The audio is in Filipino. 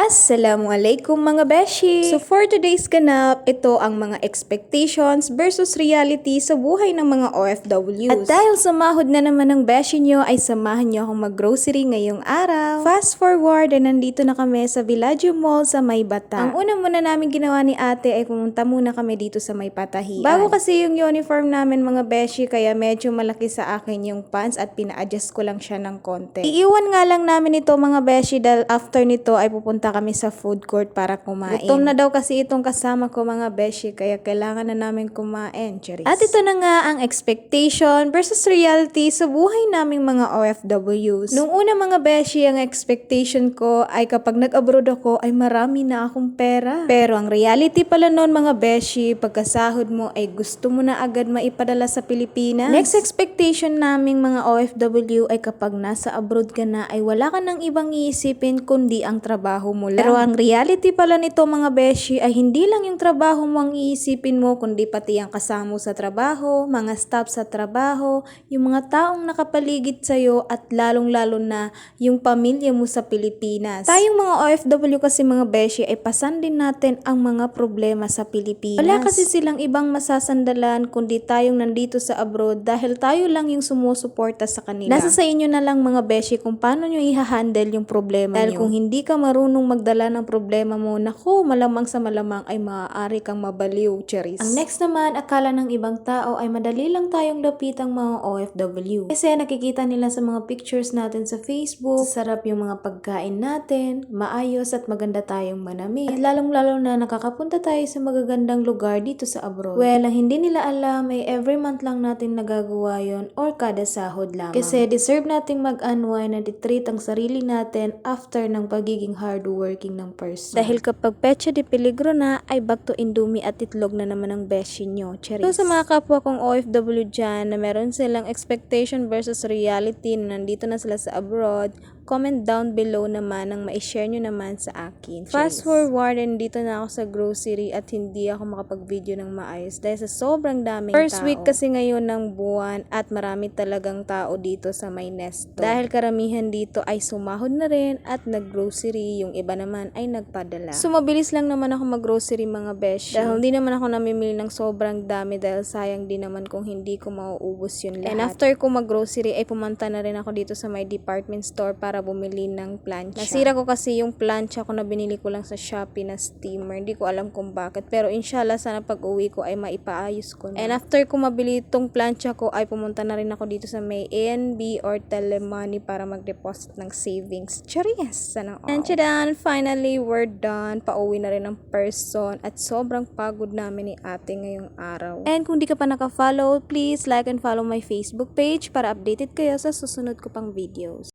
Assalamualaikum mga beshi! So for today's ganap, ito ang mga expectations versus reality sa buhay ng mga OFWs. At dahil sumahod na naman ng beshi nyo, ay samahan nyo akong mag-grocery ngayong araw. Fast forward, ay nandito na kami sa Villaggio Mall sa May Bata. Ang una muna namin ginawa ni ate ay pumunta muna kami dito sa May Patahian. Bago kasi yung uniform namin mga beshi, kaya medyo malaki sa akin yung pants at pina-adjust ko lang siya ng konti. Iiwan nga lang namin ito mga beshi dahil after nito ay pupunta kami sa food court para kumain. Gutom na daw kasi itong kasama ko mga beshi, kaya kailangan na namin kumain. Cheers. At ito na nga ang expectation versus reality sa buhay naming mga OFWs. Nung una mga beshi, ang expectation ko ay kapag nag-abroad ako ay marami na akong pera. Pero ang reality pala noon mga beshi, pagkasahod mo ay gusto mo na agad maipadala sa Pilipinas. Next expectation naming mga OFW ay kapag nasa abroad ka na ay wala ka nang ibang iisipin kundi ang trabaho mo lang. Pero ang reality pala nito mga beshi ay hindi lang yung trabaho mo ang iisipin mo kundi pati ang kasama sa trabaho, mga staff sa trabaho, yung mga taong nakapaligid sa'yo at lalong-lalo na yung pamilya mo sa Pilipinas. Tayong mga OFW kasi mga beshi ay pasan din natin ang mga problema sa Pilipinas. Wala kasi silang ibang masasandalan kundi tayong nandito sa abroad dahil tayo lang yung sumusuporta sa kanila. Nasa sa inyo na lang mga beshi kung paano nyo i-handle yung problema dahil nyo. Kung hindi ka marunong magdala ng problema mo, naku, malamang sa malamang ay maaari kang mabaliw, Cherise. Ang next naman, akala ng ibang tao ay madali lang tayong lapitang mga OFW. Kasi nakikita nila sa mga pictures natin sa Facebook, sarap yung mga pagkain natin, maayos at maganda tayong manamit. At lalong-lalo na nakakapunta tayo sa magagandang lugar dito sa abroad. Well, ang hindi nila alam ay every month lang natin nagagawa yon or kada sahod lamang. Kasi deserve nating mag-unwind at i-treat ang sarili natin after ng pagiging hardworking ng person. Dahil kapag pecha de peligro na, ay back to Indomie at itlog na naman ang beshi nyo. Cherise. So sa mga kapwa kong OFW dyan na meron silang expectation versus reality na nandito na sila sa abroad, comment down below naman ang ma-share nyo naman sa akin. Fast forward, dito na ako sa grocery at hindi ako makapag-video ng maayos dahil sa sobrang daming tao. First week kasi ngayon ng buwan at marami talagang tao dito sa may Nesto. Dahil karamihan dito ay sumahod na rin at nag-grocery, yung iba naman ay nagpadala. So mabilis lang naman ako mag-grocery mga beshi. Dahil hindi naman ako namimili ng sobrang dami dahil sayang din naman kung hindi ko mauubos yun lahat. And after ko mag-grocery ay pumunta na rin ako dito sa may department store para bumili ng plancha. Nasira ko kasi yung plancha ko na binili ko lang sa Shopee na steamer. Hindi ko alam kung bakit. Pero inshallah sana pag uwi ko ay maipaayos ko na. And after ko mabili itong plancha ko ay pumunta na rin ako dito sa may ANB or Telemoney para mag-deposit ng savings. Charis! Sana all. And tadaan, finally we're done. Pauwi na rin ng person at sobrang pagod namin ni ate ngayong araw. And kung di ka pa naka-follow, please like and follow my Facebook page para updated kayo sa susunod ko pang videos.